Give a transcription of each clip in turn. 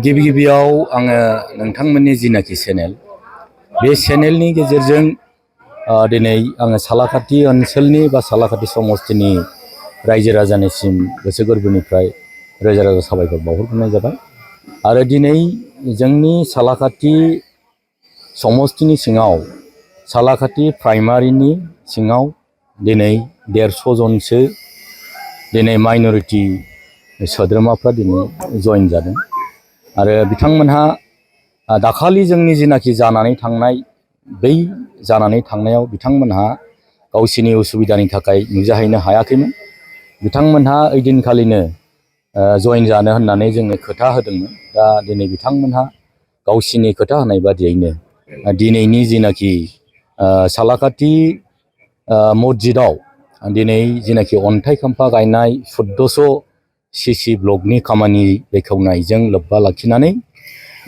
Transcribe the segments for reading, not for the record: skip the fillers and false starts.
गिबि गिबियाव आङो नोंथांमोननि जिनाखि चेनेल बे चेनेलनि गेजेरजों दिनै आङो सालाकाटि ओनसोलनि बा सालाकाटि समस्तिनि रायजो राजानिसिम गोसो गोरबोनिफ्राय रोजा रोजा साबायखर बावहरग्रोनाय जाबाय। आरो दिनै जोंनि सालाकाटि समस्तिनि सिङाव सालाकाटि प्राइमारिनि सिङाव दिनै 150 जनसो दिनै माइनरिटि सोद्रोमाफ्रा दिनै जइन जादों। आरो बिथांमोनहा दाखालि जोंनि जिनाखि जानानै थांनाय बै जानानै थांनायाव बिथांमोनहा गावसिनि उसुबिदानि थाखाय नुजाहैनो हायाखैमोन। बिथांमोनहा ओइदिनखालिनो जइन जानो होननानै जोंनो खोथा होदोंमोन। दा दिनै बिथांमोनहा गावसिनि खोथा होनाय बादियैनो दिनैनि जिनाखि सालाकाटि मस्जिदाव दिनै जिनाखि अन्थाइ खाम्फा गायनाय 1400 सीसी ब्लकनि खामानि बेखेवनायजों लोब्बा लाखिनानै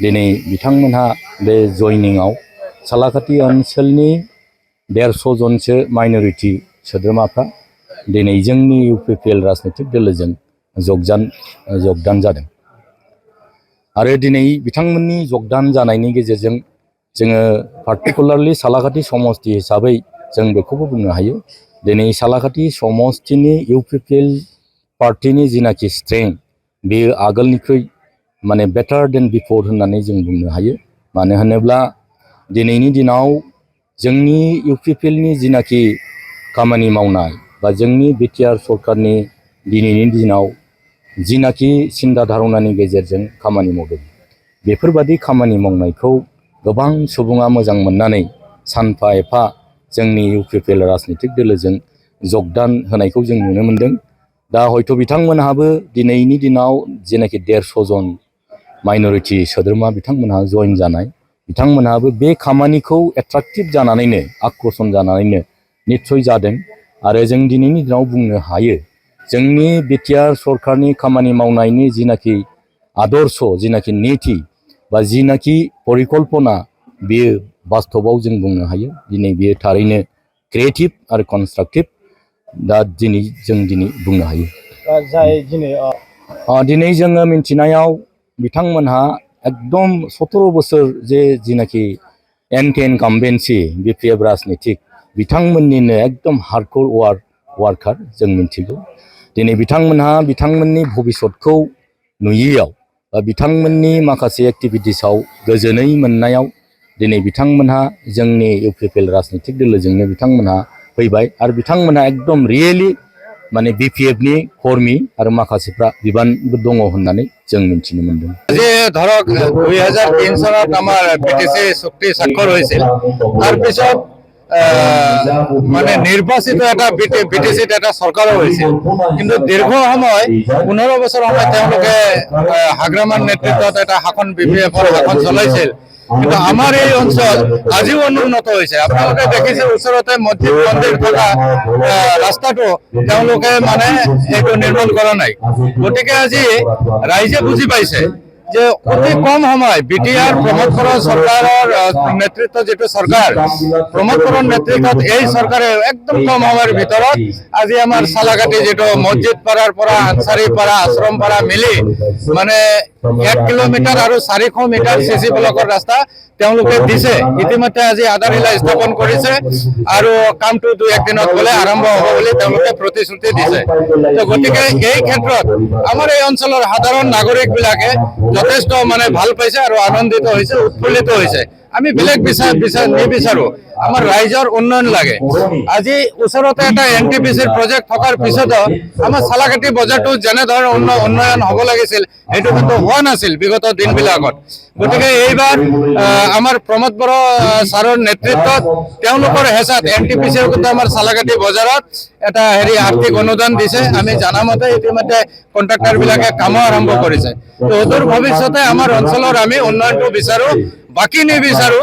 दिनै बिथांमोनहा बे जयनिंआव सालाकाटि ओनसोलनि 150 जनसो माइनरिटि सोद्रोमाफ्रा दिनै जोंनि UPPL राजनैतिक दोलोजों जगदान जादों। आरो दिनै बिथांमोननि जगदान जानायनि गेजेरजों जोङो पार्टिकुलारलि सालाकाटि समस्ति हिसाबै जों बेखौबो बुंनो हायो। दिनै सालाकाटि समस्तिनि UPPL पार्टिनि जिनाखि स्ट्रेंथ बेयो आगोलनिख्रुइ माने बेटार देन बिफोर होननानै जों बुंनो हायो। मानो होनोब्ला दिनैनि दिनाव जोंनि UPPLनि जिनाखि खामानि मावनाय बा जोंनि BTR सरकारनि दिनैनि दिनाव जिनाखि सिन्था धारणानि गेजेरजों खामानि मावदों बेफोरबादि खामानि मावनायखौ गोबां सुबुङा मोजां मोननानै सानफा एफा जोंनि UPPL राजनैतिक दोलोजों जगदान होनायखौ जों नुनो मोनदों। दा हयथ' बिथांमोनहाबो दिनैनि दिनाव जेनाखि 150 जन माइनरिटि सोद्रोमा बिथांमोनहा जइन जानाय बिथांमोनहाबो बे खामानिखौ एट्राक्टिभ जानानैनो आक्रोशन जानानैनो निस्सय जादों। आरो जों दिनैनि दिनाव बुंनो हायो जोंनि BTR सरकारनि खामानि मावनायनि जिनाखि आदर्श जिनाखि नीति बा जिनाखि परिकल्पना बेयो बास्तबाव जों बुंनो हायो दिनै बेयो थारैनो क्रिएटिभ आरो कनस्ट्राक्टिभ। दा दिनै जों बुंनो हायो दिनै जोङो मिन्थिनायाव बिथांमोनहा एकदम 17 बोसोर जिनाखि एन्टि इनकाम्बेन्सि BPF राजनीतिक बिथांमोननिनो एकदम हार्डकोर वार्कार जों मिन्थिगौ। दिनै बिथांमोनहा बिथांमोननि भबिष्यतखौ नुयैयाव बा बिथांमोननि माखासे एक्टिभिटिसाव गोजोनै मोननायाव दिनै बिथांमोनहा जोंनि UPPL राजनैतिक दोलोजोंनो बिथांमोनहा फैबाय। आरो बिथांमोनहा एकदम रियेलि माने BPFनि कर्मी आरो माखासेफ्रा बिबानबो दङ होननानै जों मिन्थिनो मोनदों। যে ধৰক 2003 চনত আমাৰ BTC চুক্তি স্বাক্ষৰ হৈছিল। তাৰপিছত মানে নিৰ্বাচিত এটা BTCত এটা চৰকাৰো হৈছিল। কিন্তু দীৰ্ঘ সময় 15 বছৰ সময় তেওঁলোকে হাগ্ৰামান নেতৃত্বত এটা শাসন BPFৰ শাসন চলাইছিল। কিন্তু আমাৰ এই অঞ্চল আজিও অনুন্নত হৈছে। আপোনালোকে দেখিছে ওচৰতে মছজিদ মন্দিৰ থকা ৰাস্তাটো তেওঁলোকে মানে এইটো নিৰ্মাণ কৰা নাই। গতিকে আজি ৰাইজে বুজি পাইছে যে অতি কম সময় BTR প্ৰমোদ বড়ো চৰকাৰৰ নেতৃত্ব যেটো চৰকাৰ প্ৰমোদ বড়োৰ নেতৃত্বত এই চৰকাৰে একদম কম সময়ৰ ভিতৰত আজি আমাৰ সালাকাটি যেটো মছজিদ পাৰাৰ পৰা আনসাৰী পাৰা আশ্ৰম পাৰা মিলি মানে 1 কিলোমিটাৰ আৰু 400 মিটাৰ CC ব্লকৰ ৰাস্তা তেওঁলোকে দিছে। ইতিমধ্যে আজি আধাৰশিলা স্থাপন কৰিছে আৰু কামটো 2-1 দিনত গলে আৰম্ভ হ'ব বুলি তেওঁলোকে প্ৰতিশ্ৰুতি দিছে। তো গতিকে এই ক্ষেত্ৰত আমাৰ এই অঞ্চলৰ সাধাৰণ নাগৰিক বিলাকে যথেষ্ট মানে ভাল পাইছে আৰু আনন্দিত হৈছে উৎফুল্লিত হৈছে। আমি বেলেগ নিবিচাৰো আমাৰ ৰাইজৰ উন্নয়ন লাগে। আজি ওচৰতে এটা NTPCৰ প্ৰজেক্ট থকাৰ পিছতো আমাৰ সালাকাটি বজাৰটো যেনে ধৰণৰ উন্নয়ন হ'ব লাগিছিল সেইটো কিন্তু হোৱা নাছিল বিগত দিনবিলাকত। গতিকে এইবাৰ আমাৰ প্ৰমোদ বড়ো ছাৰৰ নেতৃত্বত তেওঁলোকৰ হেঁচাত NTPCয়ে কিন্তু আমাৰ সালাকাটি বজাৰত এটা আৰ্থিক অনুদান দিছে। আমি জানামতে ইতিমধ্যে কন্ট্ৰাক্টৰ বিলাকে কাম আৰম্ভ কৰিছে। তো অদূৰ ভৱিষ্যতে আমাৰ অঞ্চলৰ আমি উন্নয়নটো বিচাৰো, বাকি নিবিচাৰো।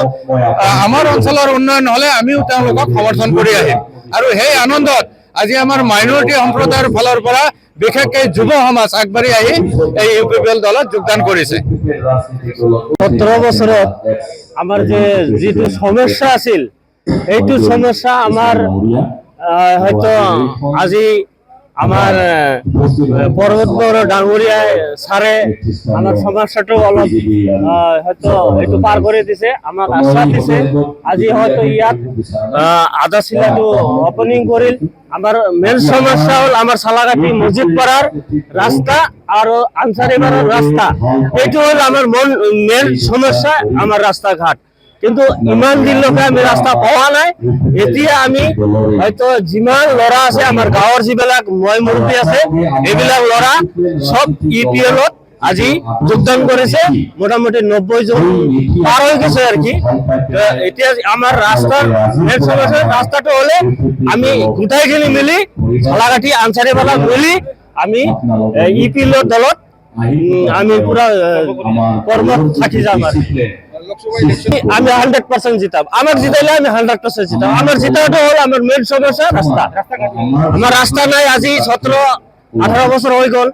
আমাৰ অঞ্চলৰ উন্নয়ন হলে আমিও তেওঁলোকক সমৰ্থন কৰি আহিম। আৰু সেই আনন্দত আজি আমাৰ মাইনৰিটি সম্প্ৰদায়ৰ ফালৰ পৰা বিশেষকৈ যুৱ সমাজ আগবাঢ়ি আহি এই UPPL দলত যোগদান কৰিছে। 17 বছৰত আমাৰ যিটো সমস্যা আছিল এইটো সমস্যা আমাৰ হয়তো আজি আমার পর্বতবর ডাঙ্গুরিয়ায় সারে আমার সমস্যাটা অলপ হয়তো একটু পার করে দিছে, আমার আশ্বাস দিছে আজি হয়তো ইয়াত আধা শিলাটো ওপেনিং করিল। আমার মেন সমস্যা হল আমার সালাঘাটি মসজিদ পাড়ার রাস্তা আর আনসারিবাড়ার রাস্তা, এইটো হল আমার মেন সমস্যা, আমার রাস্তাঘাট। কিন্তু ইমান দিনলৈকে আমি ৰাস্তা পোৱা নাই। এতিয়া আমি হয়তো যিমান ল'ৰা আছে আমাৰ গাঁৱৰ যিবিলাক মই মুৰব্বী আছে এইবিলাক ল'ৰা সব EPL-ত আজি যোগদান কৰিছে, মোটামুটি 90 জন পাৰ হৈ গৈছে আর কি। এতিয়া আমাৰ ৰাস্তাৰ মেন সমস্যা ৰাস্তাটো হলে আমি গোটাইখিনি মিলি সালাঘাটি আনসারিবালা মিলি আমি EPL-ৰ দলত আমি পুরা কর্মত থাকি যাম আর আমি 100% জিতাম। আমার জিতাইলে আমি 100% জিতাম। আমার জিতাটা হল আমার মেন সমস্যা রাস্তা। আমার রাস্তা নাই, আজি 17-18 বছর হয়ে গেল,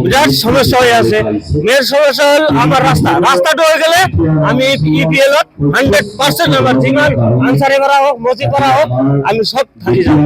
বিরাট সমস্যা হয়ে আছে। মেন সমস্যা হল আমার রাস্তাটা হয়ে গেলে আমি EPL-ত 100% আমার যিমান আনসারিপাড়া হোক মসজিদপাড়া হোক আমি সব থাকি যাম।